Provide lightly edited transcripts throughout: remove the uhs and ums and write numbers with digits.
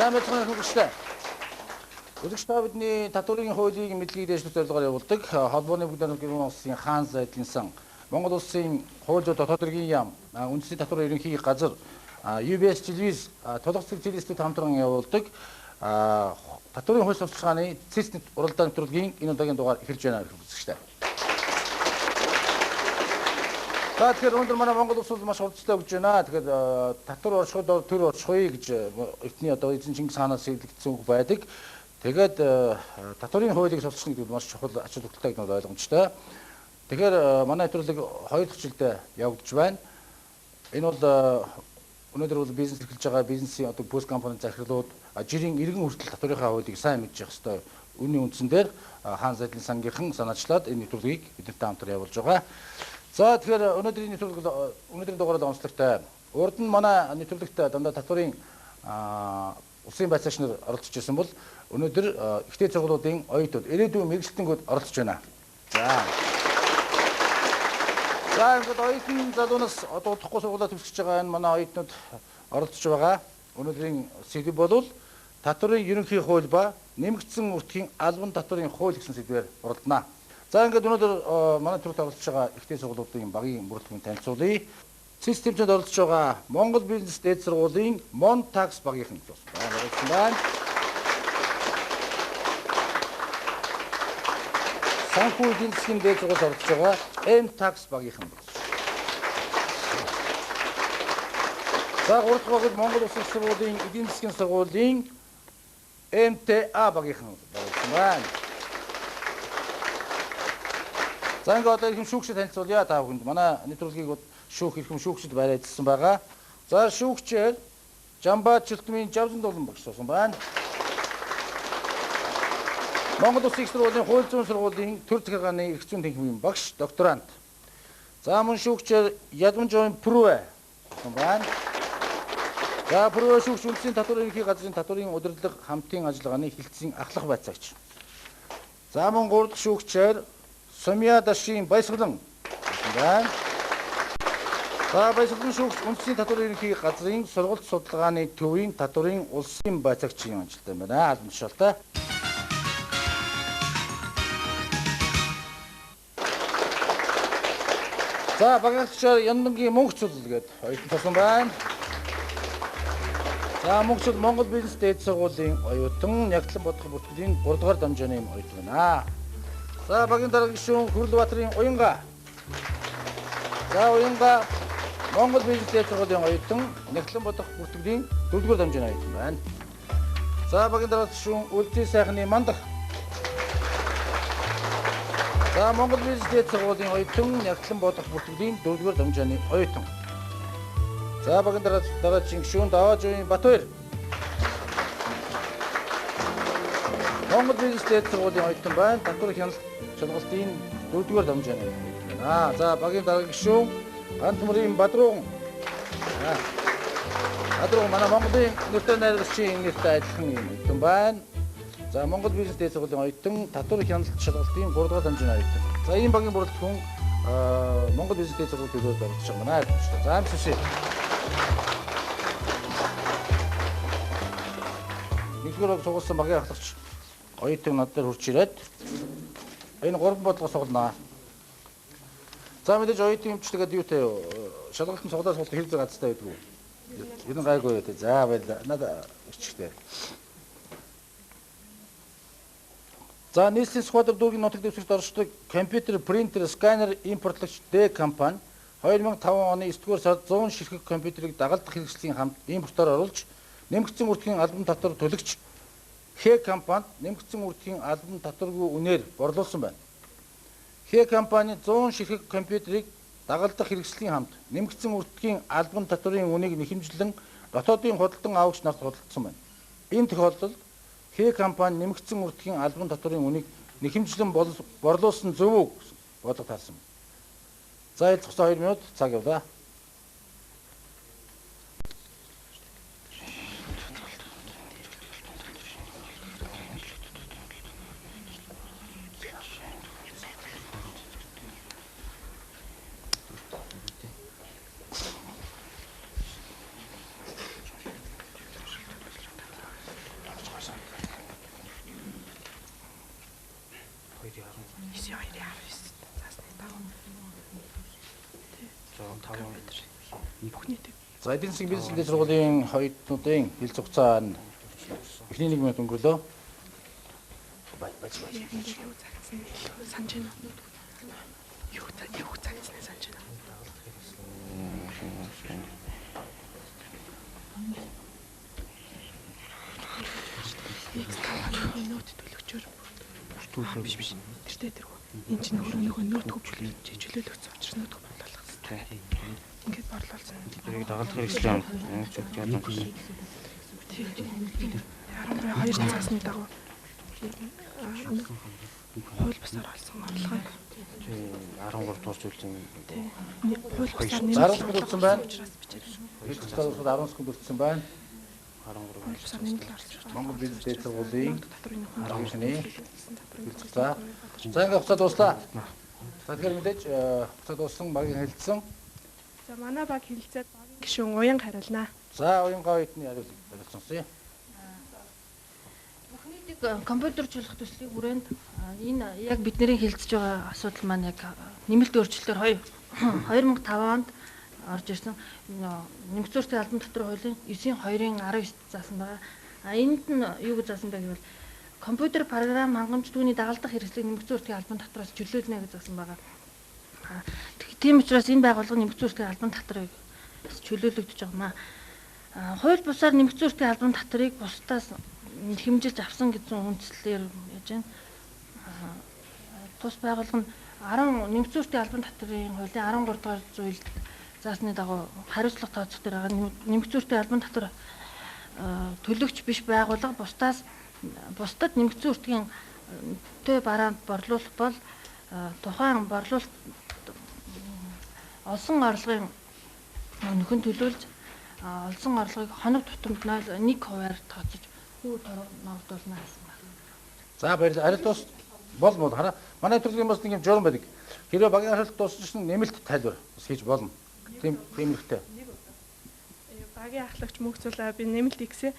сайн байцгаана хүргэлээ. Өдөрч та бидний татврын хуулийг мэдлэгийг дэвшүүлэх зорилгоор явуулдаг холбооны бүгд гэрүүн улсын хаан зайдлын сан, Монгол улсын хууль зүйн дотоод хэргийн яам, үндэсний татврын ерөнхий газар, UBS телевиз, тулгцэг телевизүүд хамтран явуулдаг татврын хууль сурталчилгааны цэцэд уралдаан нэвтрүүлгийн энэ удаагийн дугаар эхэлж байна хэрэгсэгчтэй. За тэгэхээр өнөөдөр манай Монгол улс маш хурцтай өгж байна. Тэгэхээр татвар оршиход төр оршихуй гэж эртний одоо эзэн Чингис хаанаас илэрхийлсэн үг байдаг. Тэгээд татврын хуулийг сурталчилна гэдэг маш чухал ач холбогдолтой гэдэг нь ойлгомжтой. Тэгэхээр манай нэвтрүүлэг 2 дахь жилдээ явагдаж байна. Энэ бол өнөөдөр бол бизнес эрхэлж байгаа бизнесийн одоо бүс компани захирлууд жирийн иргэн хүртэл татврынхаа хуулийг сайн мэдж явах ёстой. Үүний үндсэн дээр хаан зайдлын сангийнхан санаачлаад энэ нэвтрүүлгийг бидэнтэй хамтар явуулж байгаа. За тэгэхээр өнөөдрийн дугаараар онцлогтой. Урд нь манай нэвтрүүлэгт дандаа татврын улсын байцаагч нар оролцож байсан бол өнөөдөр ихтэй сургуулиудын оюутнууд, ирээдүйн мэргэжилтэнгүүд оролцож байна. За ингээд оюутны залуунаас одоо удахгүй сургуулаа төгсөж байгаа энэ манай оюутнууд оролцож байгаа. Өнөөдрийн сэдв бол татврын ерөнхий хууль ба нэмэгдсэн үртгийн албан татврын хууль гэсэн сэдвээр уралдана. За ингээд өнөөдөр манай төрөлд оролцож байгаа ихтэй сургуулиудын багийн бүрэлдэхүүн танилцуулъя. Системчд оролцож байгаа Монгол бизнес дээд сургуулийн Монтакс багийнхан байна. Санхүү эдийн засгийн дээд сургуульд оролцож байгаа М-такс багийнхан байна. За 3 дахь багт Монгол улсын сургуулийн эдийн засгийн сургуулийн МТА багийнхан байна. За ингээд одоо ирхэм шүүгчд танилцуулъя та бүхэнд. Манай нэвтрүүлгийг шүүх ирхэм шүүгчд барайдсан байгаа. За шүүгчээр Жамбаа Чөлтмийн Жавзан Дулан багш суусан байна. Монгол улсын их сургуулийн хууль зүйн сургуулийн төр захиргааны эрх зүйн тэнхимийн багш докторант. За мөн шүүгчээр Ядамжойн Прүвэ суусан байна. За Прүвэ шүүгч үндэсний татврын ерөнхий газрын татврын удирдлага хамтын ажиллагааны хилцэн ахлах байцаагч. За мөн 3 дахь шүүгчээр Сумья Дашин Баясгалан байна. За Баясгалан шүүгч үндэсний татврын ерөнхий газрын сургалт судалгааны төвийн татврын улсын байцаагчийн ажилтай байна. Албан тушаалтай. За багаагчаар Яндангийн мөнгөцөл гээд оюутан тасан байна. За мөнгөцөл Монгол бизнес дээд сургуулийн оюутан, Нягтлан бодлого бүртгэлийн 3 дугаар дамжааны оюутан байна. За багийн дараагийн гишүүн Хүрлбаатарын Уянга. За Уянга Монгол бизнес дээд сургуулийн оюутан, Нягтлан бодлого бүртгэлийн 4 дугаар дамжааны оюутан байна. За багийн дараагийн гишүүн Үлзий сайхны Мандах. За Монгол бизнес дээд сургуулийн оюутан, Нягтлан бодлого бүртгэлийн 4 дугаар дамжааны оюутан. За багийн дараагийн гишүүн Даваажуйн Батбаяр. Монгол бизнес дээд сургуулийн оюутан байна. Татвар хяналт шалгалтын 4 дугаар дамжааны оюутан байна. За багийн дараагийн гишүүн Ганцмөрийн Бадрууган. Бадрууган манай Монголын нэртэй найрагчийн нэртэй адилхан оюутан байна. За Монгол бизнес дээд сургуулийн оюутан, татвар хяналт шалгалтын 3 дугаар дамжааны оюутан. За энэ багийн бүрэлдэхүүн Монгол бизнес дээд сургуулийн төлөөлөлд оролцож байгаа манай. За амжилт. Нэгдүгээр сургуулийн багийн ахлагч оюутан над дээр хурж ирээд энэ 3 бодлого сугалнаа. За мэдээж оюутан хэмжлэгээд юутай шалгалтын сугалаа сугалт хэл зэг газтай байдгүй. Ер нь гайгүй юу. За баярлалаа. Надад өчгтэй. За нийслэлийн Сквадр дүүргийн нутаг дэвсгэрт оршдог компьютер, принтер, сканер импортлогч Д компани 2005 оны 9-р сард 100 ширхэг компьютерийг дагалдах хэрэгслийн хамт импортоор оруулж нэмэгдсэн үртгийн албан татвар төлөгч Х компанид нэмэгдсэн үртгийн албан татваргүй үнээр борлуулсан байна. Х компани 100 ширхэг компьютерийг дагалдах хэрэгслийн хамт нэмэгдсэн үртгийн албан татварын үнийг нэхэмжлэн дотоодын худалдан авагч нарт худалдсан байна. Энэ тохиолдолд Х компани нэмэгдсэн үртгийн албан татварын үнийг нэхэмжлэн борлуулсан зөв үү бодлого таасан. За ил цогцоо 2 минут цаг явлаа. За эдийн засгийн бизнес дэд сургуулийн хоёртнуудын хэлц хугацаа нь эхний 1 минут өнгөрлөө. Санаж байна. Юу цагцсан санаж байна. Нот төлөвчөөр биш. Тэртээ тэргүй. Энд чинь нөгөө нот хөвчлөлөгцсөн учраас нот борлуулах хэрэгтэй. Ингээд борлуулсан. Тэрийг дагалдах хэрэгслээ яадаг гэсэн. Хоёр цагсны дагуу хууль бусаар олсон орлогоо 13 дугаар зүйлийн хууль бусаар нэмэлт 10 секунд үлдсэн байна. Хэлц хугацаа 10 секунд үлдсэн байна. 13 хууль бусаар нэмэлт орлож Монгол бизнес дэд сургуулийн татврын хамгийн хэлц хугацаа. За ингээд хугацаа дуслаа. За тэгэхээр мэдээж хугацаа дууссан багийн хэлэлцсэн. За манай баг хилцээд багийн гишүүн уян хариулнаа. За уянгаа үедний хариулцсан. Компьютерчлох төслийг хүрээнд энэ яг бидний хэлцэж байгаа асуудал маань яг нэмэлт өөрчлөлтөөр 2005 онд орж ирсэн нэмэгдсэн зүйн албан татврын хуулийн 9/2-19 заасан байгаа. Энд нь юу гэж заасан бэ гэвэл компьютер програм хангамж түүний дагалдах хэрэгслийг нэмэгдсэн зүйн албан татвараас чөлөөлнө гэж заасан байгаа. Тийм учраас энэ байгууллага нэмэгдсэн зүйн албан татврыг чөлөөлөгдөж байгаа юм аа. Хууль бусаар нэмэгдсэн зүйн албан татврыг бусдаас хэмжилж авсан гэсэн үндслээр яаж байна. Тус байгууллага нь 10 нэмэгдсэн зүйн албан татврын хуулийн 13 дугаар зүйлд заасны дагуу хариуцлага тооцох дээр байгаа нэмэгдсэн зүйн албан татвар төлөгч биш байгууллага бусдад нэмэгдсэн зүйн тө бараанд борлуулах бол тухайн борлуулалт олсон орлогын нөхөн төлөөлж олсон орлогыг хоног тутамд 1% тооцож хүү ногдуулна гэсэн байна. За баярлалаа. Арил дуус болно. Хараа. Манай төрлийн бас нэг юм журам байдаг. Хэрвээ багийн асуулт дуусчихсан нэмэлт тайлбар бас хийж болно. Тийм хэрэгтэй. Багийн ахлагч мөнгөцөл би нэмэлт ихсэн.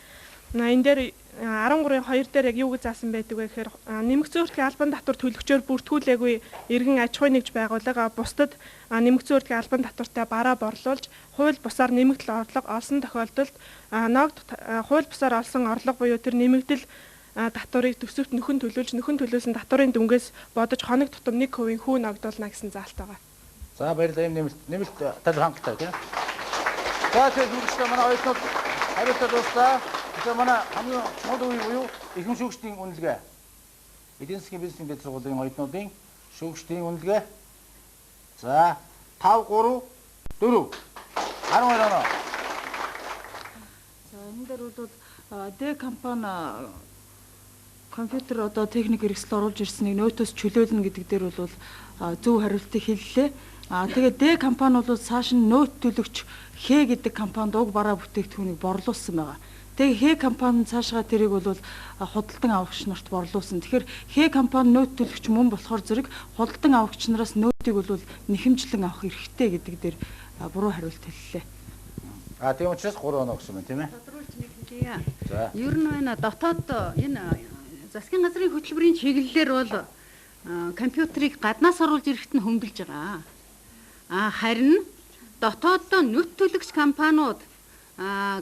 Энэ дээр 13/2 дээр яг юу гэж заасан байдаг вэ гэхээр нэмэгдсэн зүйн албан татвар төлөгчөөр бүртгүүлээгүй иргэн аж ахуй нэгж байгууллага бусдад нэмэгдсэн зүйн албан татвартай бараа борлуулж хууль бусаар нэмэгдэл орлого олсон тохиолдолд хууль бусаар олсон орлого буюу тэр нэмэгдэл татварыг төсөвт нөхөн төлөөсөн татварын дүнгээс бодож хоног тутам 1% хүү ногдуулна гэсэн заалт байгаа. За баярлалаа. Ийм нэмэлт тайлбар хангалттай тийм. За тэгээд үргэлжлээ манай хоёрт хариултаа дуслаа. Тэгэхээр манай хамгийн чухал үе буюу ихэнх шүүгчдийн үнэлгээ. Эдийн засгийн бизнесийн дэд сургуулийн хоёртнуудын шүүгчдийн үнэлгээ. За 5 3 4 12 оноо. За энэ дээр бол Д компани компьютер одоо техник хэрэгсэл оруулж ирснийг нөөтөөс чөлөөлнө гэдэг дээр бол зөв хариултыг хэллээ. Тэгээд Д компани бол цааш нь нөөт төлөгч Х гэдэг компанид уг бараа бүтээгдэхүүнийг борлуулсан байгаа. Тэгээ Х компани цаашгаа тэрийг бол худалдан авагч нарт борлуулсан. Тэгэхээр Х компани нөөт төлөгч мөн болохоор зэрэг худалдан авагч нараас нөөтийг бол нэхэмжлэн авах эрхтэй гэдэг дээр буруу хариулт хэллээ. Тийм учраас 3 оноо гэсэн юм тийм ээ. Тодруулж нэг хэлье. Ер нь энэ дотоод энэ засгийн газрын хөтөлбөрийн чиглэлээр бол компьютерийг гаднаас оруулж ирэхэд нь хөнгөлж байгаа. Харин дотооддоо нүт төлөгч компаниуд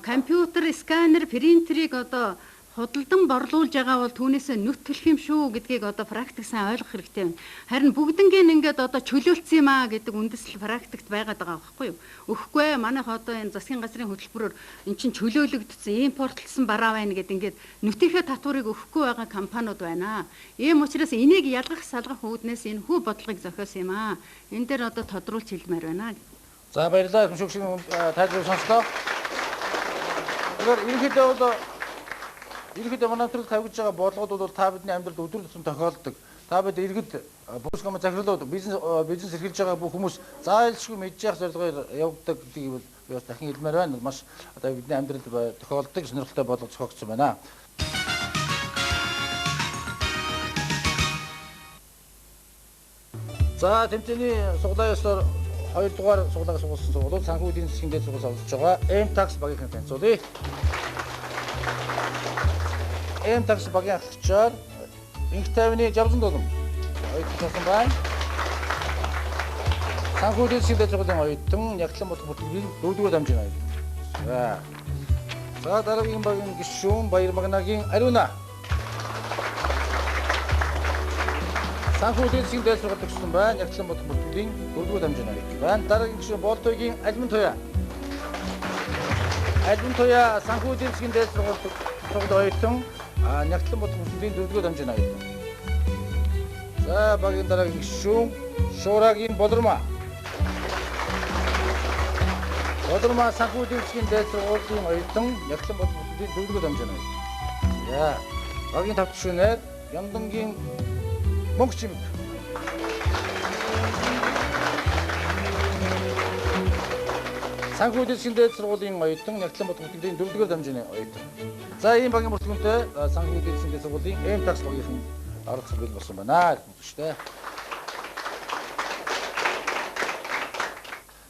компьютер, сканер, принтерийг одоо худалдан борлуулж байгаа бол түүнээсээ нүт төлөх юм шүү гэдгийг одоо практик сайн ойлгох хэрэгтэй байна. Харин бүгднгийн ингээд одоо чөлөөлсөн юм аа гэдэг үндэслэл практикт байгаад байгаа байхгүй юу? Өгөхгүй манайх одоо энэ засгийн газрын хөтөлбөрөөр эн чинь чөлөөлөгдсөн, импортлсон бараа байна гэдэг ингээд нүтийнхээ татварыг өгөхгүй байгаа компаниуд байна. Ийм учраас энийг ялгах салгах үүднээс энэ хүү бодлогыг зохиосон юм аа. Энэ дээр одоо тодруулж хэлмээр байна. За баярлалаа. Шүүгчийн тайлбарыг сонслоо. Ерөнхийдөө манай төрөл тавьж байгаа бодлогод бол та бидний амьдралд өдөр тутам тохиолддог. Та бид иргэд бүс гам захирлууд бизнес эрхэлж байгаа бүх хүмүүс заайлшгүй мэдж явах зорилгоор явагддаг гэдгийг би бас дахин хэлмээр байна. Маш одоо бидний амьдралд тохиолддог сонирхолтой бодлого зохиогдсон байна. За тэмцээний суглаа ёсоор 2 дугаар суглааг сугалсан сургуулиуд санхүү эдийн засгийн дэд сургуулиас олж байгаа M-Tax багийн танилцуулъя. M-Tax багийн ахлагчаар Инх тайвны Жавзан Дулам. Хоёрт тасан байна. Санхүү дэвсгэн дэвсгэн оюутан Нягтлан Бодох бүртгэлийн 4-р дамжин оюутан. За дараагийн багийн гишүүн Баяр Магнагийн Ариуна. Санхүү дэвсгэн дэвсгэн төгссөн байна. Нягтлан Бодох бүртгэлийн 4-р дамжин оюутан байна. Дараагийн гишүүн Болтойгийн Альман Туяа. Альман Туяа санхүү дэвсгэн дэвсгэн оюутан Нягтлан Бодох бүртгэлийн 4-р дамжин оюутан. За багийн дараагийн гишүүн Шуурагийн Болормаа. Болормаа санхүү дэвсгэн дэвсгэн оюутан Нягтлан Бодох бүртгэлийн 4-р дамжин оюутан. За багийн тавт гишүүнээр Яндангийн Мөнгөчимэг. Санхүү дэвсгэн дэвсгэн оюутан Нягтлан Бодох бүртгэлийн 4-р дамжин оюутан. За ийм багийн бүртгэгчтэй санхүү дэвсгэн дэвсгэн эм такс багийн оролцсон бил болсон байна гэжтэй.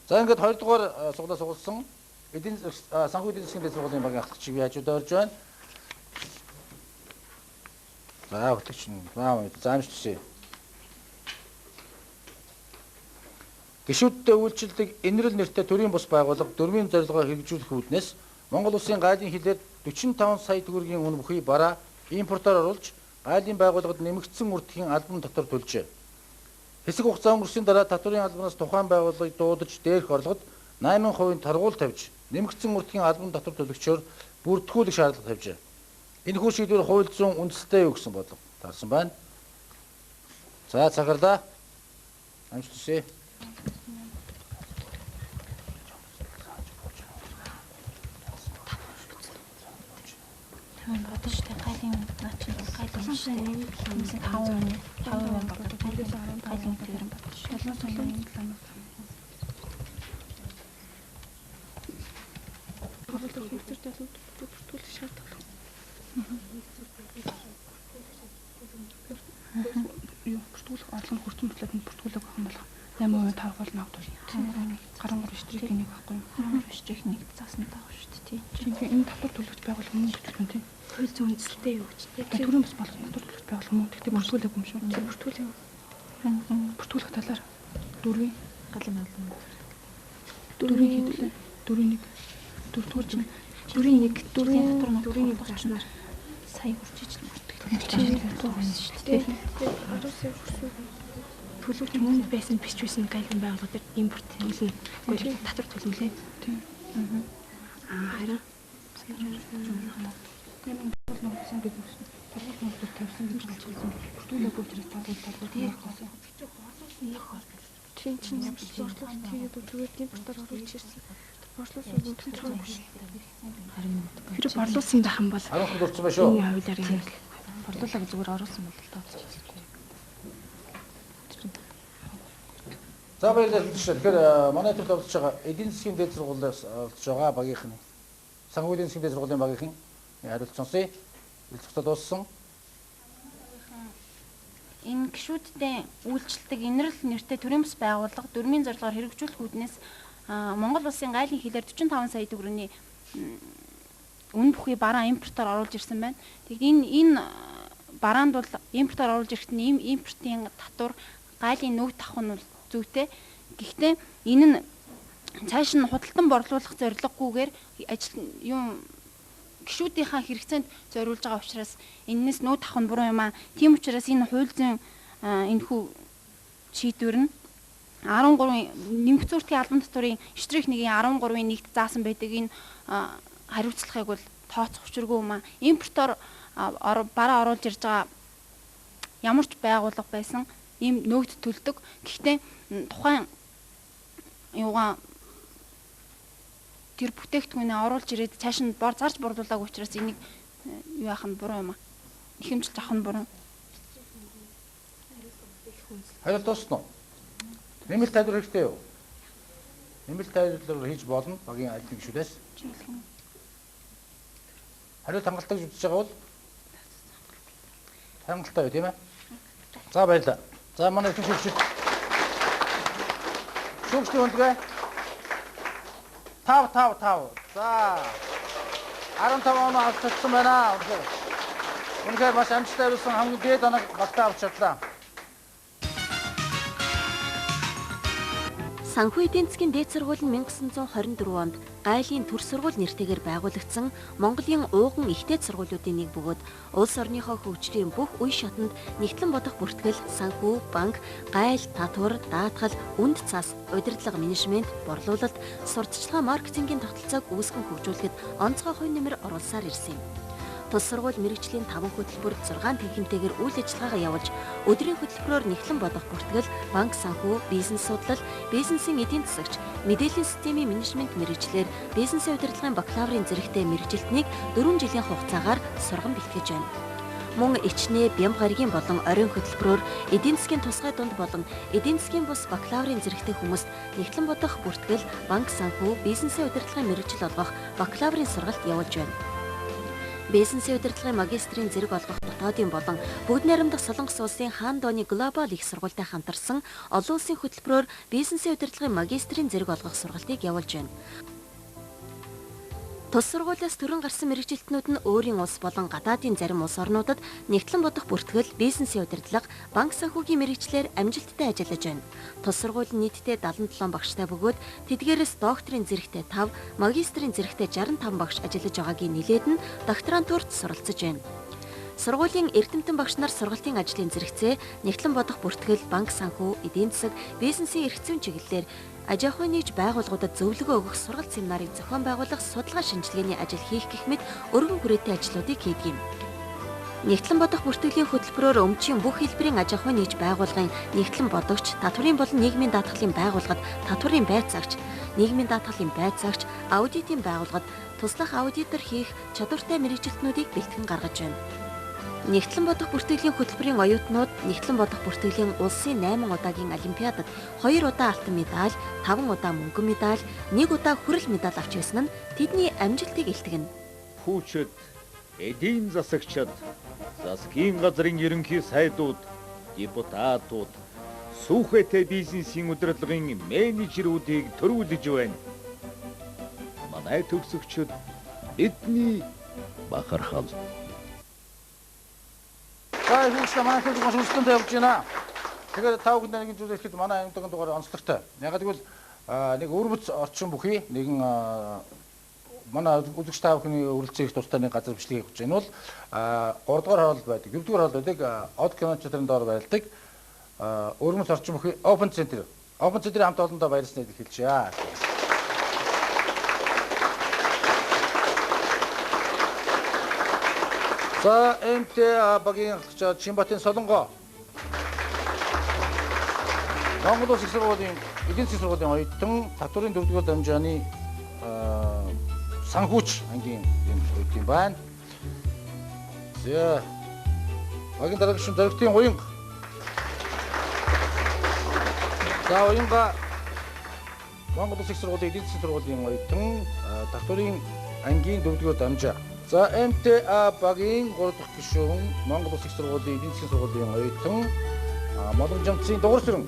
За ингээд 2 дугаар суглаа сугалсан эдийн санхүү дэвсгэн дэвсгэн багийн ахлагчийг яаж удаарж байна. За хөтлөгч нь заамж төсөө. Гишүүдтэй үйлчлдэг энэрл нэртэй төрийн бус байгууллага дөрвийн зорилгоо хэрэгжүүлэх үүднээс Монгол Улсын гайлын хилээр 45 сая төгрөгийн үн бүхий бараа импортоор оруулж гайлын байгууллагад нэмэгдсэн үрдэхийн албан татвар төлжээ. Хэсэг хугацаа өнгөрсөхийн дараа татварын албанаас тухайн байгууллагыг дуудаж дээрх орлогод 80% таргуул тавьж нэмэгдсэн үрдэхийн албан татвар төлөгчөөр бүртгүүлэх шаардлага тавьжээ. Энэхүү шийдвэр хууль зүйн үндэстэй юу гэсэн бодлого тарсан байна. За цагаарлаа. Амжилт хүсье. Бодожтой гайлын наач гайлын шин хэмжээ 5% бодож гайлын дээр бодож. Толгоос солон бүртгүүлэх шаардлага. Юу бүртгүүлэх орлого хүртэн бүтлээд бүртгүүлэх байх юм бол 8% тавх бол ногдвол. Гаран 3 штрих нэг байхгүй юу? 3 штрих нэг заасан таах шүү дээ. Тийм. Энэ татвар төлөвч байгуулах юм гэж байна тийм. Хууль зүйн үндэслэлтэй юу гэж тийм. Төрийн бас болох татвар төлөвч байгуулах юм уу? Тэгтээ бүртгүүлэх юм шүү. Бүртгүүлэх. Бүртгүүлэх талаар 4-ийн галын албан. 4-ийн хэдүүлээ. 4-ийн 1 4-ийн 1 заснаар сая хүрч ижил бүртгэл шүү дээ. Төлөвч мөн байсан биш байсан гайлын байгууллагад импорт төлнө. Гэхдээ татвар төлнөлээ. Тийм. Харин нэмэн болгосон гэдэг үсэн. Төлөвч мөн тавьсан гэж хэлсэн. Бүртгүүлэх учраас талбар хийсэн. Тийм чинь борлуулалт хийгээд үзвэл импортоор оруулж ирсэн. Борлуулсан нь төлөв биш. Хэрэг борлуулсан байх юм бол Хариулт дурсан байх шүү. Энэ хавилаар юм. Борлуулаад зүгээр оруулсан бол тооцож. За баярлалаа хэлж байна. Тэгэхээр манай төрд оролцож байгаа эдийн засгийн дэд сургуулиас оролцож байгаа багийнхан санхүү эдийн засгийн дэд сургуулийн багийнхан хариулт сонсъё. Хэлцэгтэй дууссан. Энэ гишүүдтэй үйлчлдэг энэрл нэртэй төрийн бас байгууллага дөрмийн зорилгоор хэрэгжүүлэх үүднээс Монгол Улсын гайлын хилээр 45 сая төгрөгийн үн бүхий бараа импортоор оруулж ирсэн байна. Тэгээд энэ бараанд бол импортоор оруулж ирэхэд нь импортын татвар гайлын нөгд авах нь бол зүйтэй. Гэхдээ энэ нь цааш нь худалдан борлуулах зорилгогүйгээр гишүүдийнхаа хэрэгцээнд зориулж байгаа учраас энэс нүүд авах нь буруу юм аа. Тийм учраас энэ хууль зүйн энэхүү шийдвэр нь 13 нэмэгдсэн үртгийн албан татварын штрих 1-ийн 13-ийн 1-т заасан байдаг энэ хариуцлагыг бол тооцох учиргүй юм аа. Импортоор бараа оруулж ирж байгаа ямар ч байгууллага байсан ийм нөгд төлдөг. Гэхдээ тухайн тэр бүтээгдэхүүнээ оруулж ирээд цааш нь зарж борлуулаагүй учраас энийг юу яах нь буруу юм аа. Ихэмжилж авах нь буруу. Хариулт дуусна уу? Нэмэлт тайлбар хэрэгтэй юу? Нэмэлт тайлбар хийж болно багийн аль нэг гишүүдээс. Хариулт хангалттай гэж үзэж байгаа бол хангалттай юу тийм ээ? За баярлалаа. За манай хөтөлбөрч шүүгчдийн хүндэгэ 5. За 15 оноо авч чадсан байна. Үнэхээр маш амжилттай байсан хамгийн дээд оног баттай авч чадлаа. Санхүү эдийн засгийн дээд сургууль нь 1924 онд гайлын төр сургууль нэртэйгээр байгуулагдсан Монголын ууган ихтэй сургуулиудын нэг бөгөөд улс орныхоо хөгжлийн бүх үе шатанд нэгтлэн бодох бүртгэл, санхүү, банк, гайл, татвар, даатгал, үнд цас, удирдлага, менежмент, борлуулалт, сурталчилгаа, маркетингийн тогтолцоог үүсгэн хөгжүүлэхэд онцгой хувь нэмэр оруулсаар ирсэн юм. Тус сургууль мэрэгжлийн 5 хөтөлбөр 6 техниктэйгээр үйл ажиллагаагаа явуулж, өдрийн хөтөлбөрөөр нэгтлэн бодох бүртгэл, банк санхүү, бизнес судлал, бизнесийн эдийн засагч, мэдээллийн системийн менежмент мэрэгчлэр бизнесийн удирдлагын бакалаврын зэрэгтэй мэрэгжилтнийг 4 жилийн хугацаагаар сурган бэлтгэж байна. Мөн ичнээ, бям гаригийн болон оройн хөтөлбөрөөр эдийн засгийн тусгай дунд болон эдийн засгийн бус бакалаврын зэрэгтэй хүмүүст нэгтлэн бодох бүртгэл, банк санхүү, бизнесийн удирдлагын мэрэгжил олгох бакалаврын сургалт явуулж байна. Бизнесийн удирдлагын магистрийн зэрэг олгох дотоодын болон бүгд найрамдах Солонгос улсын хаан дооны глобал их сургуультай хамтарсан олон улсын хөтөлбөрөөр бизнесийн удирдлагын магистрийн зэрэг олгох сургалтыг явуулж байна. Тус сургуулиас төрөн гарсан мэрэгжилтнүүд нь өөрийн улс болон гадаадын зарим улс орнуудад нэгтлэн бодох бүртгэл, бизнесийн удирдлага, банк санхүүгийн мэрэгчлэр амжилттай ажиллаж байна. Тус сургууль нь нийтдээ 77 багштай бөгөөд тэдгээрээс докторийн зэрэгтэй 5, магистрийн зэрэгтэй 65 багш ажиллаж байгаагийн нэлээд нь докторантурт суралцж байна. Сургуулийн эрдэмтэн багш нар сургалтын ажлын зэрэгцээ, нэгтлэн бодох бүртгэл, банк санхүү, эдийн засаг, бизнесийн эрх зүйн чиглэлээр аж ахуйн нэгж байгууллагуудад зөвлөгөө өгөх сургалт семинарыг зохион байгуулах, судалгаа шинжилгээний ажил хийх гэх мэт өргөн хүрээтэй ажлуудыг хийдэг юм. Нэгтлэн бодох бүртгэлийн хөтөлбөрөөр өмчийн бүх хэлбэрийн аж ахуйн нэгж байгууллагын нэгтлэн бодогч, татврын болон нийгмийн даатгалын байгууллагад татврын байцаагч, нийгмийн даатгалын байцаагч, аудитын байгууллагад туслах аудитор хийх чадвартай мэрэгжилтнүүдийг бэлтгэн гаргаж байна. Нэгтлэн бодох бүртгэлийн хөтөлбөрийн оюутнууд нэгтлэн бодох бүртгэлийн улсын 8 удаагийн олимпиадад 2 удаа алтан медаль, 5 удаа мөнгөн медаль, 1 удаа хүрэл медаль авч ирсэн нь тэдний амжилтыг илтгэнэ. Хүүчид, эдийн засагчид, засгийн газрын ерөнхий сайдууд, депутатууд, сүүхэтэй бизнесийн удирдлагын менежерүүдийг төрүүлж байна. Манай төгсөгчид бидний бахархал. За хүүхдээ манай төлөв шүлжтэнд явж байна. Тэгэхээр та бүхэнд нэг зүйл хэлэхэд манай амьтан дугаар онцлогтой. Яг гэвэл нэг өрмөц орчин бүхий нэгэн манай үзэгч та бүхний үргэлжлэх тустай нэг газар бичлэг хийж байна бол 3 дугаар хоол байдаг. 4 дугаар хоол байдаг. Од киночдрын доор байлдаг. Өрмөц орчин бүхий Open Center. Open Center-ийн хамт олондоо баярлсныг хэлчихье. За МТА багийн ахлагч Чинбатын Солонгоо. Монгол Улс их сургуулийн эдийн засгийн сургуулийн оюутан татврын 4-р дамжааны санхүүч ангийн юм оюутан байна. За багийн дараагч дөрөвтийн уянга. За уянга Монгол Улс их сургуулийн эдийн засгийн сургуулийн оюутан татврын ангийн 4-р дамжаа. За МТА багийн 3 дахь гишүүн Монгол Улс их сургуулийн эдийн засгийн сургуулийн оюутан Монгол дугуйр сүрэн.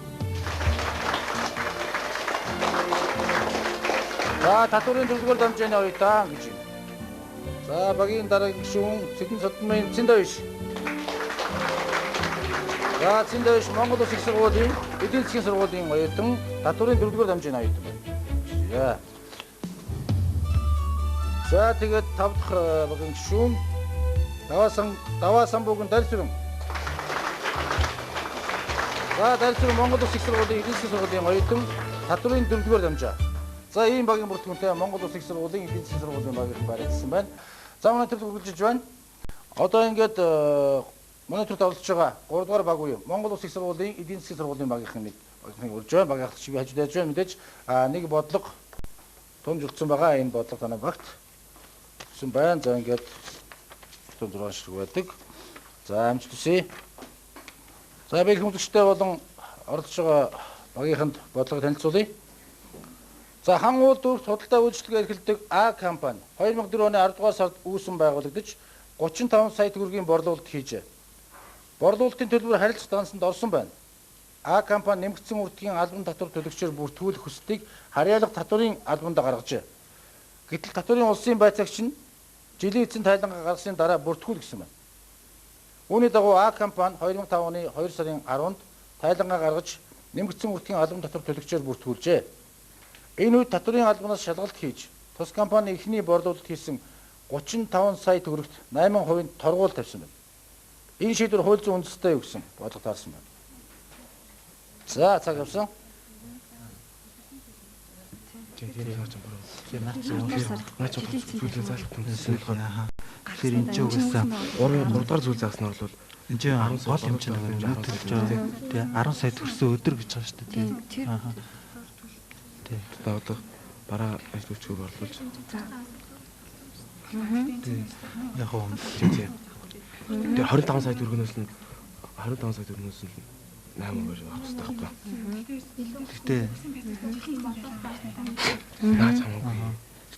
За татврын 4-р дамжааны оюутан гэж байна. За багийн дараагийн гишүүн Цэдэн Содмын Цэндавиш. За Цэндавиш Монгол Улс их сургуулийн эдийн засгийн сургуулийн оюутан татврын 4-р дамжааны оюутан байна. За тэгээд 5 дахь багийн гишүүн Даваа самбуугийн Дарьсүрэн. За Дарьсүрэн Монгол Улс их сургуулийн эдийн засгийн сургуулийн оюутан татврын 4-р дамжаа. За ийм багийн бүртгэгдэнтэй Монгол Улс их сургуулийн эдийн засгийн сургуулийн багийнхан баригдсан байна. За манай төрөлд үргэлжлэж байна. Одоо ингээд манай төрөлд оролцож байгаа 3 дугаар баг уу? Монгол Улс их сургуулийн эдийн засгийн сургуулийн багийнхныг урьж байна. Багийн ахлагч би хажууд байж байна. Мэдээж нэг бодлого томжилсан байгаа. Энэ бодлого танай багт байна. За ингээд 6 шиг байдаг. За амжилт хүсье. За би хүмүүсттэй болон оролцож байгаа багийнханд бодлого танилцуулъя. За хан уул дүүрт худалдаа үйлчилгээ эрхэлдэг А компани 2004 оны 10 дугаар сард үүсэн байгуулагдаж 35 сая төгрөгийн борлуулалт хийжээ. Борлуулалтын төлбөр харилцах дансанд орсон байна. А компани нэмэгдсэн үрдгийн албан татвар төлөгчөөр бүртгүүлэх хүслийг харьяалах татврын албанд гаргажээ. Гэтэл татврын улсын байцаагч нь жилийн эцэст тайлангаа гаргасны дараа бүртгүүл гэсэн байна. Үүний дагуу А компани 2005 оны 2 сарын 10-нд тайлангаа гаргаж нэмэгдсэн үртгийн албан татвар төлөгчөөр бүртгүүлжээ. Энэ үед татварын албанаас шалгалт хийж тус компани эхний борлуулалт хийсэн 35 сая төгрөгт 8% торгуул тавьсан байна. Энэ шийдвэр хууль зүйн үндэстэй юу гэсэн бодлого таарсан байна. За цаг явсан. Тэгэхээр энэ ч угаасаа 3 дахь зүйл заасан нь бол энэ чинь гол хэмжээ нэг төлж байгаа тий 10 сая төгрөсөн өдөр гэж байгаа шүү дээ тий. Тий. Одоо бараа ажилчгүй борлуулж. За. Яг уу тий. Тэр 25 сая төгрөгнөөс нь 8 өөр авах хэрэгтэй байхгүй. Гэхдээ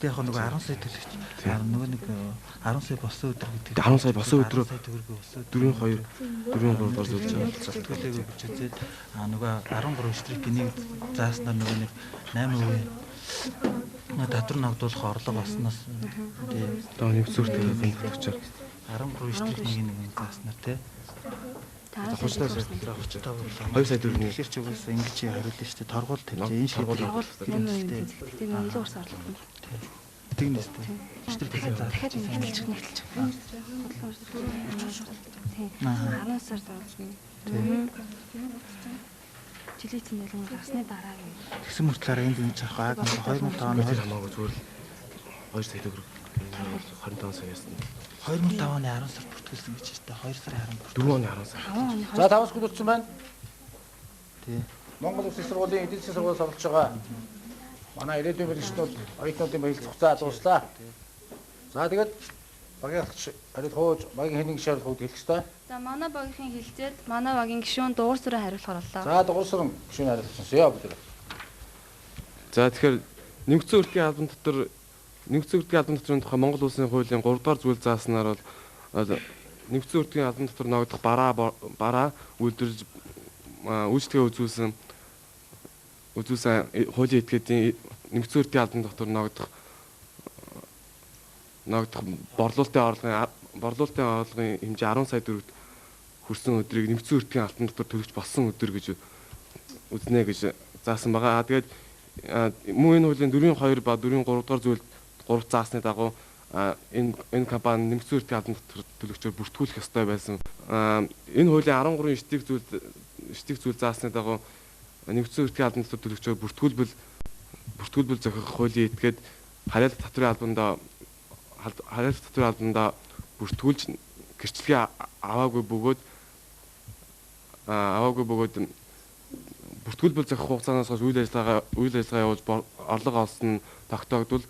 Гэтэ яг нөгөө 10 сая төлөгч нөгөө нэг 10 сая болсон өдөр гэдэг. 10 сая болсон өдрөө 4-2 4-3 борлуулж төлөөлөө гэж үзээд нөгөө 13 штрикийн нэг зааснаар нөгөө нэг 8% татвар ногдуулах орлого олсноос тий одоо нэг зүртэй төлөгч 13 штрикийн нэг зааснаар тий 2 сая төгрөг ихэр ч угсаа ингэж хариулна шүү дээ. Торгуул тавьж энэ шийдвэр тийм илүү урсаар болно. Тэгнэс дээ. Дахиад нэгэлчих. Тийм. 10 сар заасан. Тийм. Жилийн цэнгэлэн гарсны дараа тэгсэн мөртлөөр энд ингэж авах 2005 оны хамаагүй зүгээр 2 сая төгрөг 25 саяас 2005 оны 10 сард бүртгүүлсэн гэж байна. 2 сарын 10 4 оны 10 сар. За 5-аас гүйлсэн байна. Тий. Монгол Улсын сургуулийн эдийн засгийн сургуулиас оролцож байгаа манай ирээдүйн мэргэжнүүд оюутнуудын баялаг хугацаа дуслаа. За тэгээд багийн хариулт хууж багийн хэнийн гишүүн хүүд хэлэх ёстой. За манай багийн хэлцээд манай багийн гишүүн дуурсраа хариулахар боллоо. За дуурсран гишүүн хариулсан яа бүгд. За тэгэхээр нэмэгдсэн үртгийн албан татварын тухай Монгол Улсын хуулийн 3 дугаар зүйл зааснаар бол нэмэгдсэн үртгийн албан татвар ногдох бараа үйлдвэрлэж үйлчлэгээ үзүүлсэн хуулийн этгээдийн нэмэгдсэн үртгийн албан татвар ногдох борлуулалтын орлогын хэмжээ 10 сая төгрөгт хүрсэн өдрийг нэмэгдсэн үртгийн албан татвар төлөгч болсон өдөр гэж үзнэ гэж заасан байгаа. Тэгээд мөн энэ хуулийн 4.2 ба 4.3 дугаар зүйл 3 заасны дагуу энэ компани нэмэгдсэн үртгийн албан татвар төлөгчөөр бүртгүүлэх ёстой байсан. Энэ хуулийн 13 штик зүйл заасны дагуу нэмэгдсэн үртгийн албан татвар төлөгчөөр бүртгүүлбэл зохих хуулийн этгээд халаалт татварын албандаа бүртгүүлж гэрчлэгээ аваагүй бөгөөд бүртгүүлбэл зохих хугацаанаас хойш үйл ажиллагаа явуулж орлого олсон нь тогтоогдвол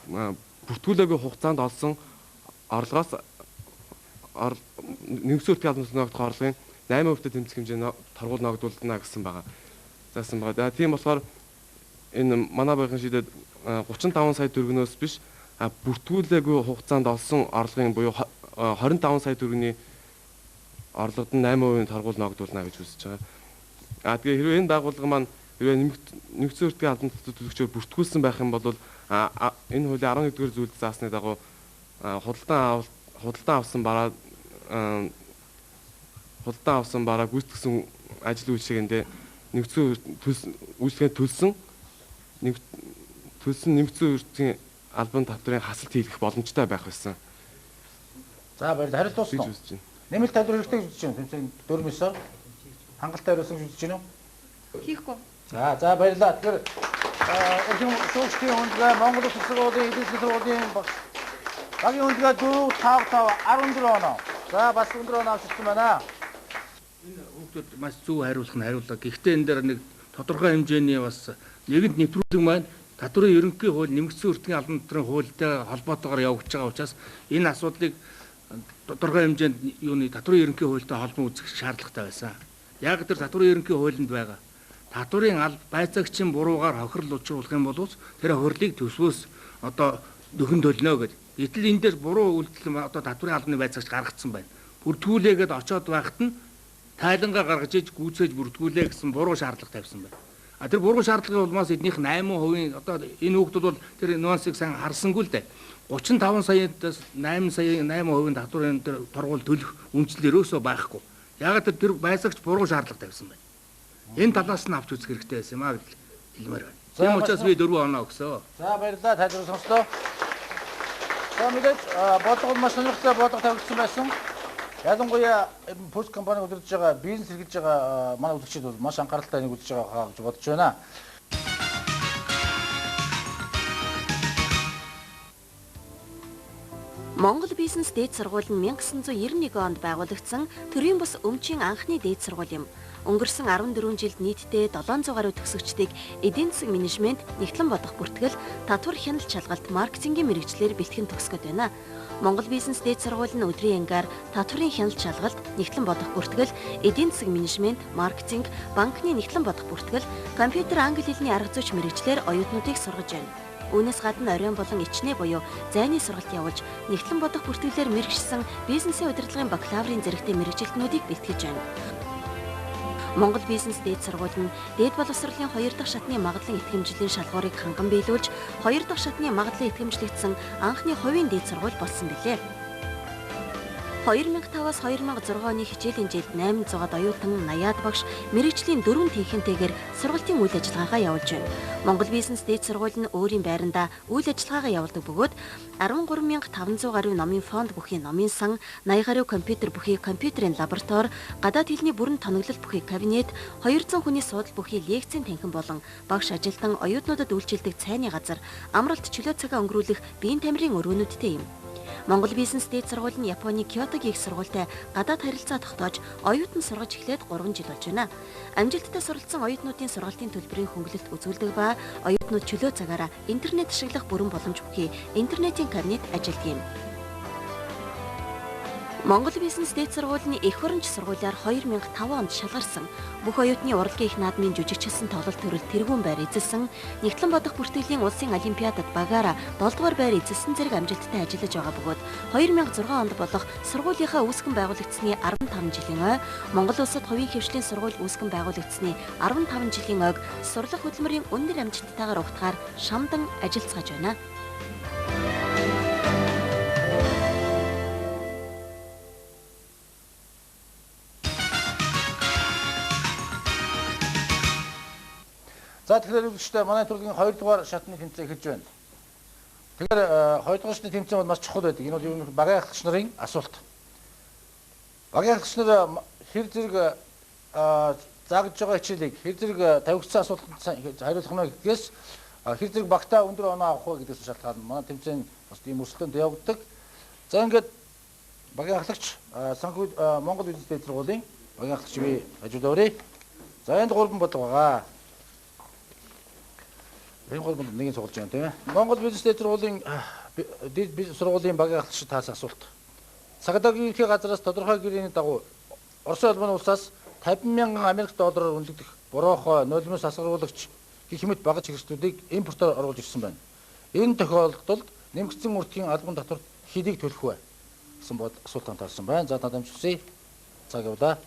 бүртгүүлээгүй хугацаанд олсон орлогоос нэмэгдсэн үртгийн албан татвар ногдох орлогын 8% тэмцэх хэмжээний торгуул ногдуулна гэсэн байгаа. Заасан байгаа. Тийм болохоор энэ манай багийн шийдээд 35 сая төгрөгнөөс биш бүртгүүлээгүй хугацаанд олсон орлогын буюу 25 сая төгрөгийн орлогод нь 8% торгуул ногдуулна гэж үзэж байгаа. Тэгээ хэрвээ энэ байгууллага маань хэрвээ нэмэгдсэн үртгийн албан татвар төлөгчөөр бүртгүүлсэн байх юм бол энэ хуулийн 11-р зүйл заасны дагуу худалдан авсан бараа гүйцэтгсэн ажил үйлчилгээндээ нэмэгдсэн үйлчилгээнд төлсөн нэмэгдсэн үртгийн албан татварын хасалт хийх боломжтой байх байсан. За баярлалаа. Хариулт дуусна. Нэмэлт тавьдар хэрэгтэй гэж үзэж байна. Тэмцээн 4-9-оор хангалттай хариулсан гэж үзэж байна уу? Хийхгүй. За баярлалаа. Тэгэхээр эхний шүүгчдийн хүндлээ Монгол Улсын сургуулийн эдийн засгийн сургуулийн багийн хүндлээ 4-5-5-14 оноо. За бас өндөр оноо авчихсан байна. Энэ хүүхдүүд маш зөв хариуллаа. Гэхдээ энэ дээр нэг тодорхой хэмжээний бас нэгэнд нэвтрүүлэг маань татварын ерөнхий хууль нэмэгдсэн үртгийн албан татварын хуультай холбоотойгоор явагдаж байгаа учраас энэ асуудлыг тодорхой хэмжээнд татварын ерөнхий хуультай холбон үзэх шаардлагатай байсан. Яг тэр татварын ерөнхий хуулинд байгаа татварын байцаагчийн буруугаар хохирол учруулах юм бол тэр хохирлыг төсвөөс одоо нөхөн төлнө гэдэг. Гэтэл энэ дээр буруу үйлдэл одоо татварын албаны байцаагч гаргацсан байна. Бүртгүүлээгээд очоод байхад нь тайлангаа гаргаж иж гүйцээж бүртгүүлээ гэсэн буруу шаардлага тавьсан байна. Тэр буруу шаардлагын улмаас эднийх 8% одоо энэ хүүхдүүд бол тэр нюансыг сайн харсангүй л дээ. 35 саяас 8% татварын торгуул төлөх үндэслэл өрөөсөө байхгүй. Яг тэр байцаагч буруу шаардлага тавьсан байна. Энэ талаас нь авч үзэх хэрэгтэй байсан юм аа гэж хэлмээр байна. Тийм учраас би 4 оноо өгсөө. За баярлалаа тайлбар сонслоо. За мэдээж бодлого маш сонирхолтой бодлого тавьсан байсан. Ялангуяа пост компани удирдах байгаа бизнес эрхэлж байгаа манай үзэгчид бол маш анхааралтай нэг үзэж байгаа гэж бодож байна. Монгол бизнес дээд сургууль нь 1991 онд байгуулагдсан төрийн бус өмчийн анхны дээд сургууль юм. Өнгөрсөн 14 жилд нийтдээ 700 гаруй төгсөгчдийг эдийн засаг менежмент, нэгтлэн бодох бүртгэл, татвар хяналт шалгалт, маркетингийн мэрэгчлэр бэлтгэн төгсгöd байна. Монгол бизнес дээд сургууль нь өдрийн ангиар татварын хяналт шалгалт, нэгтлэн бодох бүртгэл, эдийн засаг менежмент, маркетинг, банкны нэгтлэн бодох бүртгэл, компьютер англи хэлний арга зүйч мэрэгчлэр оюутнуудыг сургаж байна. Үүнээс гадна оройн болон ичнээ буюу зайны сургалт явуулж, нэгтлэн бодох бүртгэлээр мэргэшсэн бизнесийн удирдлагын бакалаврын зэрэгтэй мэргэжилтнүүдийг бэлтгэж байна. Монгол бизнес дээд сургууль нь дээд боловсролын 2 дахь шатны магадлан итгэмжлэлийн шалгуурыг ханган биелүүлж, 2 дахь шатны магадлан итгэмжлэгдсэн анхны хувийн дээд сургууль болсон билээ. 2005-аас 2006 оны хичээлийн жилд 800-аад оюутан 80-аад багш мэргэжлийн 4 тэнхимтэйгээр сургалтын үйл ажиллагаагаа явуулж байна. Монгол бизнес дээд сургууль нь өөрийн байрандаа үйл ажиллагаагаа явуулдаг бөгөөд 13500 гаруй номын фонд бүхий номын сан, 80 гаруй компьютер бүхий компьютерийн лаборатори, гадаад хэлний бүрэн тоноглол бүхий кабинет, 200 хүний суудал бүхий лекцийн танхим болон багш ажилтан оюутнуудад үйлчилдэг цайны газар, амралт чөлөө цагаа өнгөрүүлэх биеийн тамирын өрөөнүүдтэй юм. Монгол бизнес дээд сургууль нь Японы Киотогийн их сургуультай гадаад харилцаа тогтоож, оюутан сургаж эхлээд 3 жил болж байна. Амжилттай суралцсан оюутнуудын сургалтын төлбөрийн хөнгөлөлт үзүүлдэг ба оюутнууд чөлөө цагаараа интернет ашиглах бүрэн боломж бүхий интернетийн кабинет ажилладаг юм. Монгол бизнес дээд сургуулийн эх хурамч сургуулиар 2005 онд шалгарсан. Бүх оюутны урлагийн их наадмын жүжигчилсэн тоглолт төрөл тэргүүн байр эзэлсэн, нэгтлэн бодох бүртгэлийн улсын олимпиадад багаараа 7 дугаар байр эзэлсэн зэрэг амжилттай ажиллаж байгаа бөгөөд 2006 онд болох сургуулийнхаа үүсгэн байгуулагдсны 15 жилийн ой, Монгол улсад хувийн хвшлийн сургууль үүсгэн байгуулагдсны 15 жилийн ойг сурлах хөдөлмөрийн өндөр амжилттайгаар угтахаар шамдан ажиллацгааж байна. За тэгэхээр үзэгчдээ манай төргийн 2 дугаар шатны тэмцээн эхэлж байна. Тэгэхээр 2 дугаар шатны тэмцээн бол маш чухал байдаг. Энэ бол ер нь багийн ахлагч нарын асуулт. Багийн ахлагч нар хэр зэрэг заагдж байгаа хичээлийг хэр зэрэг тавигдсан асуултанд хариулах нь гэдгээс хэр зэрэг багтаа өндөр оноо авах вэ гэдгээс шалтгаална. Манай тэмцээн бас ийм өрсөлдөөнд явагддаг. За ингээд багийн ахлагч санхүү Монгол бизнес дээд сургуулийн багийн ахлагч би хажууд өрөө. За энд 3 бодлого байгаа. Энэ гол нэг нь цуглаж байна тийм ээ. Монгол бизнес дээд сургуулийн багийн ахлагчид таас асуулт. Цагдаагийн ерхий газраас тодорхой гэрээний дагуу Орос улбаны улсаас 50,000 Америк доллараар үнэлэгдэх бороохой, нулимс асгаруулагч гэх мэт багаж хэрэгслүүдийг импортоор оруулж ирсэн байна. Энэ тохиолдолд нэмэгдсэн мөрдгийн албан татвар хэдийг төлөх вэ гэсэн асуулт таарсан байна. За надад амжилтсая. Цаг явуулаа.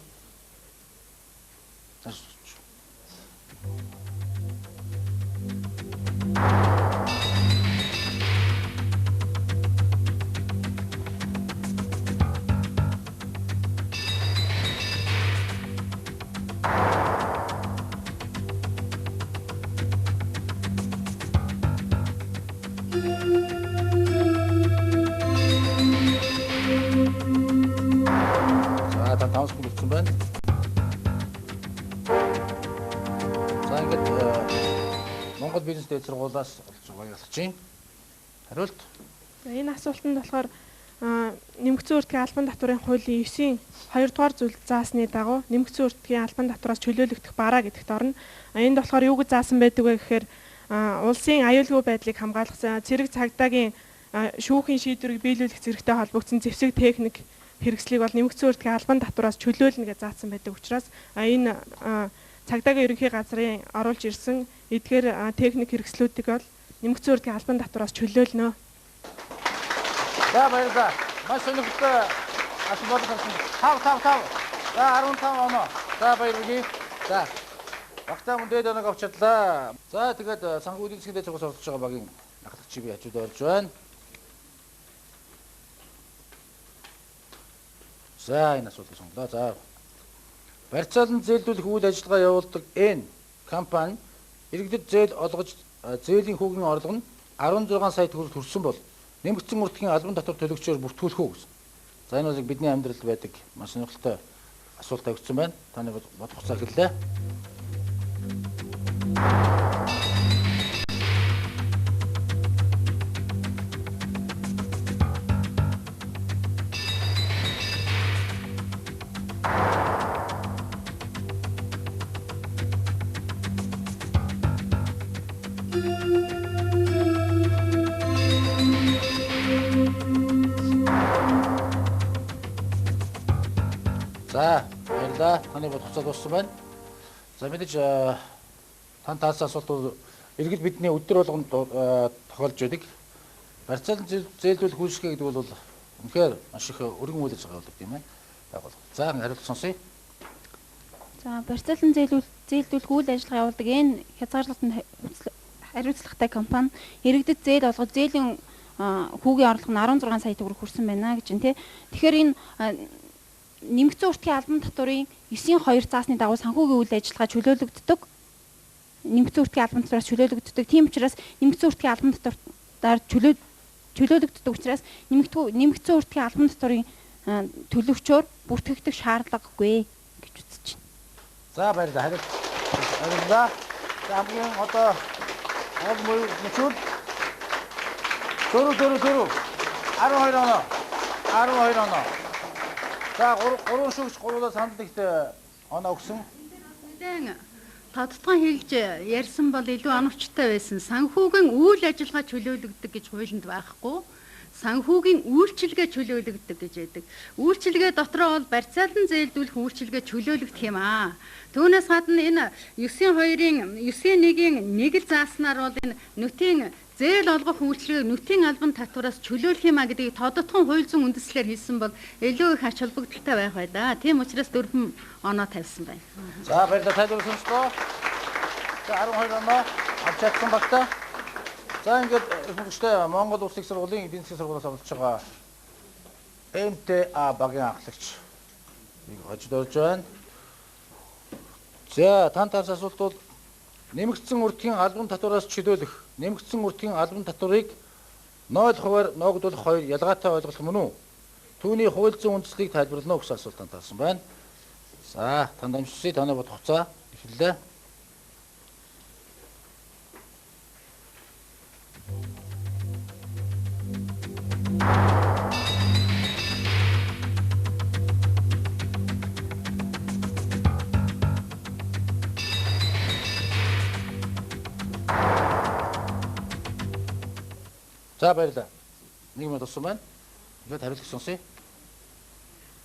Монгол бизнес дээд сургуулиас олж байгаа ялгчин. Хариулт. Энэ асуултанд болохоор нэмэгдсэн үртгийн албан татварын хуулийн 9-ийн 2 дугаар зүйл заасны дагуу нэмэгдсэн үртгийн албан татвараас чөлөөлөгдөх бараа гэдэгт орно. Энд болохоор юу гэж заасан байдаг вэ гэхээр улсын аюулгүй байдлыг хамгаалах цэрэг цагдаагийн шүүхийн шийдвэрийг биелүүлэх зэрэгтэй холбогдсон зэвсэг техник хэрэгслийг бол нэмэгдсэн үртгийн албан татвараас чөлөөлнө гэж заасан байдаг учраас энэ цагдаагийн ерөнхий газрын оруулж ирсэн эдгээр техник хэрэгслүүдийг бол нэмэгдсэн үртгийн албан татвараас чөлөөлнө. За баярлалаа. Маш сонирхолтой асуулт гарсан. 5. За 15 оноо. За баярлалаа. За. Багтаа мөдөд оног авчихлаа. За тэгээд санхүү эдийн засгийн дэд сургуулиас орж байгаа багийн ахлагч би хажууд орж байна. За энэ асуултыг сонголоо. За. барьцаалан зээлдүүлэх үйл ажиллагаа явуулдаг энэ компани иргэдэд зээл олгож зээлийн хүүгийн орлого нь 16 сая төгрөг хүрсэн бол нэмэгдсэн үртгийн албан татвар төлөгчөөр бүртгүүлэх үү гэсэн. За энэ бол бидний амьдралд байдаг маш сонирхолтой асуулт тавьсан байна. Таны бодох хугацаа эхэллээ. За, баярлалаа. Таны бодох хугацаа дууссан байна. За мэдээж тань таасан асуулт бол иргэд бидний өдөр болгонд тохиолж байдаг. Барьцаалан зээлдүүлэх үйлчлэгээ гэдэг бол үнэхээр маш их өргөн үйл ажиллагаа болдог юм байна. Байгууллага. За, хариулт сонсъё. За, барьцаалан зээлдүүлэх үйл ажиллагаа явуулдаг энэ хязгаарлалтанд хариуцлагатай компани иргэдэд зээл олгож зээлийн хүүгийн орлого нь 16 сая төгрөг хүрсэн байна гэж байна, тий. Тэгэхээр энэ нэмэгдсэн үртгийн албан татварын 9-2 заасны дагуу санхүүгийн үйл ажиллагаа чөлөөлөгддөг. Нэмэгдсэн үртгийн албан татвараас чөлөөлөгддөг. Тийм учраас нэмэгдсэн үртгийн албан татвараар чөлөөлөгддөг учраас нэмэгдсэн үртгийн албан татварын төлөвчөөр бүртгэгдэх шаардлагагүй гэж үзэж байна. За баярлалаа. Баярлалаа. За хамгийн одоо гол мөчүүд 12 оноо. 12 оноо. За 3 шүгч гурвуулаа саналдагт оноо өгсөн. Нэгэн тодтгон хэлж ярьсан бол илүү оновчтой байсан. Санхүүгийн үйл ажиллагаа чөлөөлөгддөг гэж хуулинд байхгүй. Санхүүгийн үйлчилгээ чөлөөлөгддөг гэж байдаг. Үйлчилгээ дотроо бол барьцаалан зээлдүүлэх үйлчилгээ чөлөөлөгдөх юм аа. Түүнээс гадна энэ 9-2-ын 9-1-ийн нэг л зааснаар бол энэ нөтийн зээл олгох үйлчлэгийг нөтийн албан татвараас чөлөөлөх юм а гэдгийг тодотгон хууль зүйн үндэслэлээр хэлсэн бол илүү их ач холбогдолтой байх бай да. Тийм учраас 4 оноо тавьсан байна. За баярлалаа тайлбар сонслоо. За 12 оноо авч чадсан багтаа. За ингээд хүмүүстээ Монгол Улсын их сургуулийн эдийн засгийн сургуулиас олж байгаа МТА багийн анхлагч хожид орж байна. За тань тарс асуулт бол нэмэгдсэн үртгийн албан татвараас чөлөөлөх нэмэгдсэн үртгийн албан татварыг 0%-аар ногдуулах хоёр ялгаатай ойлголт мөн үү? Түүний хууль зүйн үндслийг тайлбарлана уу гэсэн асуулт таарсан байна. За танд амжилтсыг таны бодох хугацаа эхэллээ. За баярлалаа. Нэг минут болсон байна. Ингээд хариулт сонсъё.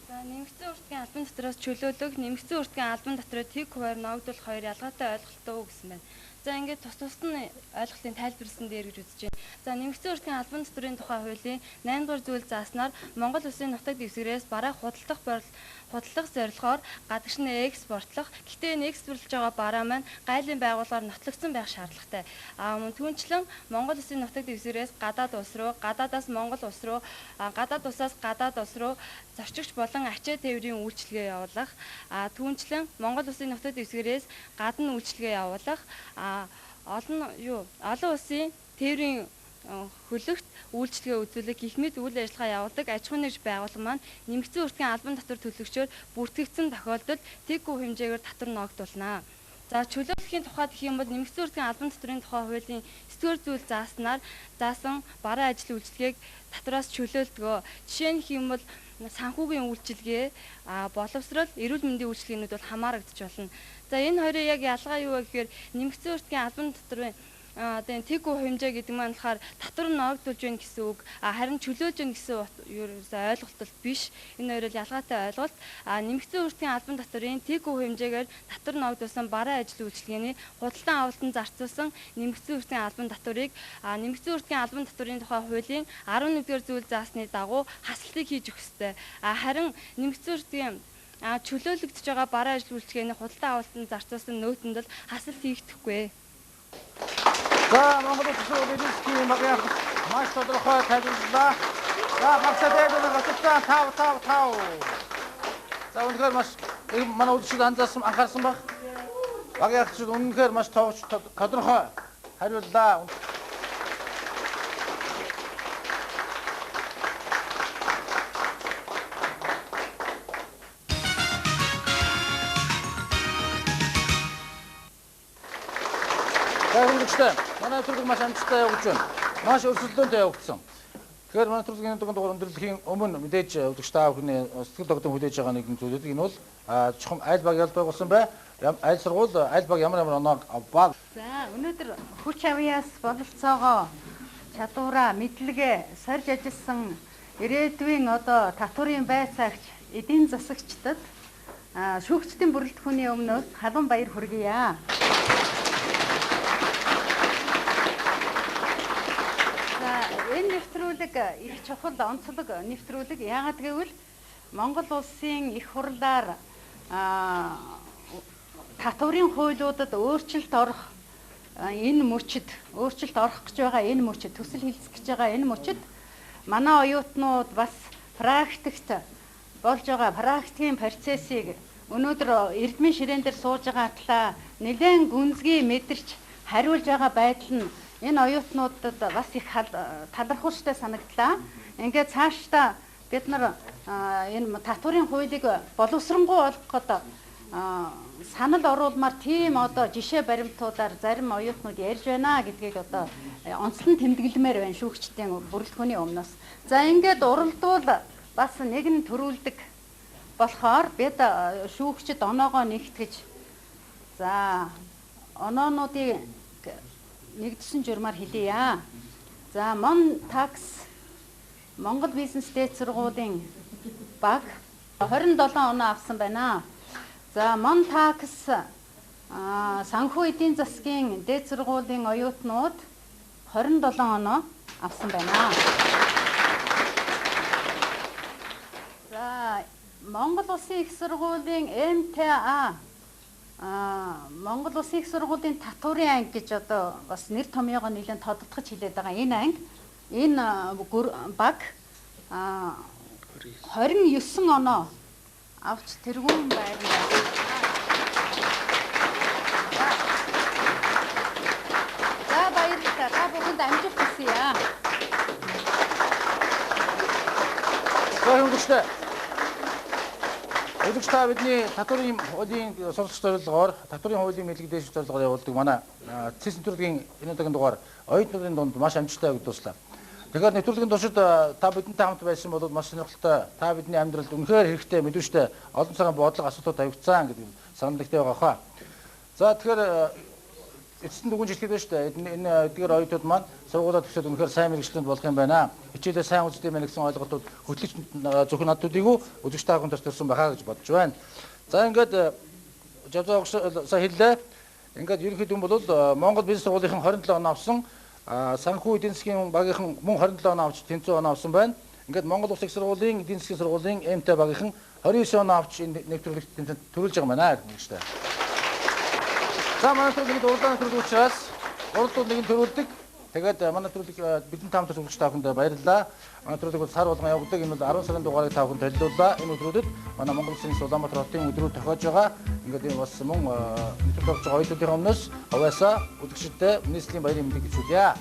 За нэмэгдсэн үртгийн албан татвараас чөлөөлөх нэмэгдсэн үртгийн албан татварыг тэг хуваар ногдуулах хоёр ялгаатай ойлголттой үү гэсэн байна. За ингээд тус нь ойлголтын тайлбарлсан дээр гэж үзэж байна. За нэмэгдсэн үртгийн албан татварын тухай хуулийн 8 дугаар зүйл зааснаар Монгол Улсын нутаг дэвсгэрээс бараа худалдах зорилгоор гадагш нь экспортлох. Гэхдээ энэ экспортлж байгаа бараа маань гайлын байгууллагаар нотлогдсон байх шаардлагатай. Мөн түүнчлэн Монгол Улсын нутаг дэвсгэрээс гадаад улс руу, гадаадаас Монгол улс руу, гадаад улсаас гадаад улс руу зорчигч болон ачаа тээврийн үйлчилгээ явуулах. Түүнчлэн Монгол Улсын нутаг дэвсгэрээс гадна үйлчилгээ явуулах. Олон улсын тээврийн хөлөгт үйлчлэгээ үзүүлэх гэх мэт үйл ажиллагаа явуулдаг аж ахуйн нэгж байгууллага маань нэмэгдсэн үртгийн албан татвар төлөгчөөр бүртгэгдсэн тохиолдолд тэггүй хэмжээгээр татвар ногдуулна. За чөлөөлөхийн тухайд гэх юм бол нэмэгдсэн үртгийн албан татварын тухай хуулийн 9-р зүйл заасан бараа ажлын үйлчлэгийг татвараас чөлөөлдгөө. Жишээ нь гэх юм бол санхүүгийн үйлчилгээ, боловсрол, эрүүл мэндийн үйлчилгээнүүд бол хамаарагдаж болно. За энэ хоёрын яг ялгаа юу вэ гэхээр нэмэгдсэн үртгийн албан татварын тэгээд тэггүй хэмжээ гэдэг маань болохоор татвар ногдуулж байна гэсэн үг. Харин чөлөөлж байна гэсэн ойлголт бол биш. Энэ хоёр л ялгаатай ойлголт. Нэмэгдсэн үртгийн албан татварын тэггүй хэмжээгээр татвар ногдуулсан бараа ажлын үйлчилгээний худалдан авалтанд зарцуулсан нэмэгдсэн үртгийн албан татварыг нэмэгдсэн үртгийн албан татварын тухай хуулийн 11-р зүйл заасны дагуу хасалтыг хийж өгөх ёстой. Харин нэмэгдсэн үртгийн чөлөөлөгдөж байгаа бараа ажлын үйлчилгээний худалдан авалтанд зарцуулсан нөөтөнд л хасалт хийгдэхгүй. За Монгол Улсын эдийн засгийн багийн маш тодорхой тайлбарлалаа. За багшаа дээр нэг асуултаа тав. За үнэхээр маш манай үзэгчид анхаарсан баг. Багийн ахчид үнэнхээр маш тодорхой хариуллаа. Тэгвэл манай нэвтрүүлэг маш амжилттай явж байна. Маш өрсөлдөөнтэй явагдсан. Тэгэхээр манай нэвтрүүлгийн дугаар өндөрлөхийн өмнө мэдээж үзэгч та бүхний сэтгэл тогтмол хүлээж байгаа нэгэн зүйлүүд энэ бол чухам айл баг ялбаг болсон бай. Айл сургууль айл баг ямар оноо баг. За өнөөдөр хүч авьяас бололцоогоо чадвараа мэдлэгээ сорж ажилласан ирээдүйн одоо татварын байцаагч эдийн засагчдад шүүгчдийн бүрэлдэхүүний өмнөөс халуун баяр хүргье. Энэ нэвтрүүлэг их чухал онцлог нэвтрүүлэг. Яагаад гэвэл Монгол улсын их хурлаар татварын хуулиудад өөрчлөлт орох энэ мөчид өөрчлөлт орох гэж байгаа энэ мөчид төсөл хэлцэх гэж байгаа энэ мөчид манай оюутнууд бас практикт болж байгаа практикийн процессыг өнөөдөр эрдмийн ширээн дээр сууж байгаа талаа нэлээд гүнзгий мэдэрч хариулж байгаа байдал нь энэ оюутнуудад бас их талархууштай санагдлаа. Ингээд цаашдаа бид нар энэ татварын хуулийг боловсронгуй болгоход санал оруулмаар тийм одоо жишээ баримтуудаар зарим оюутнууд ярьж байна гэдгийг одоо онцлон тэмдэглэмээр байна шүүгчдийн бүрэлдэхүүний өмнөөс. За ингээд уралдвал бас нэгэн төрүүлдэг болохоор бид шүүгчд оноогоо нэгтгэж за оноонуудыг нэгдсэн журмаар хэлье. За Mon Tax Монгол бизнес дээд сургуулийн баг 27 оноо авсан байна. За Mon Tax санхүү эдийн засгийн дээд сургуулийн оюутнууд 27 оноо авсан байна. За Монгол Улсын их сургуулийн MTA Монгол Улсын их сургуулийн татварын анги гэж одоо бас нэр томьёогоо нэлээд тодотгож хэлээд байгаа энэ анги энэ баг 29 оноо авч тэргүүн байрлаа. За баярлалаа. Та бүхэнд амжилт хүсье. Өдөрч та бидний татварын хуулийн суралцах зорилгоор татварын хуулийн мэдлэг дэвших зорилгоор явуулдаг манай цэс нэвтрүүлгийн энэ удаагийн дугаар оюутнуудын дунд маш амжилттай дуслаа. Тэгэхээр нэвтрүүлгийн туршид та бидэнтэй хамт байсан бол маш сонирхолтой та бидний амьдралд үнэхээр хэрэгтэй мэдвэжтэй олон цагаан бодлого асуудлууд тавигдсан гэдэг санал нэгтэй байгаа хаа. За тэгэхээр эцэст нь дүгнж хэлэхэд байна шүү дээ. Энэ эдгээр оюутнууд маань сургуулаа төгсөөд үнэхээр сайн мэргэжилтэнд болох юм байна. Хичээлээ сайн үздэг юм гэсэн ойлголтууд хөтлөгч зөвхөн надуудыг үзэгч та бүхэнд төрсөн байхаа гэж бодож байна. За ингээд жавзаа сая хэллээ. Ингээд ерөнхийдөө бол Монгол бизнес сургуулийн 27 оноо авсан, санхүү эдийн засгийн багийнхан мөн 27 оноо авч тэнцүү оноо авсан байна. Ингээд Монгол Улсын их сургуулийн эдийн засгийн сургуулийн МТ багийнхан 29 оноо авч энэ нэвтрүүлэгт төрүүлж байгаа юм байна гэж байна. За манай нэвтрүүлэг уралдааны нэвтрүүлэг учраас уралдууд нэгэн төрүүлдэг. Тэгээд манай нэвтрүүлэг бидний таамт үзэгч та бүхэнд баярлалаа. Манай нэвтрүүлэг бол сар болгон явагддаг. Энэ бол 10 сарын дугаарыг та бүхэнд танилцууллаа. Энэ өдрүүдэд манай Монгол Улсын Улаанбаатар хотын өдрүүд тохиож байгаа. Ингээд энэ бас мөн нэвтрүүлэг болж байгаа оюутнуудын өмнөөс хаваасаа үзэгчдэд нийслэлийн баярын мэндийг хэлье.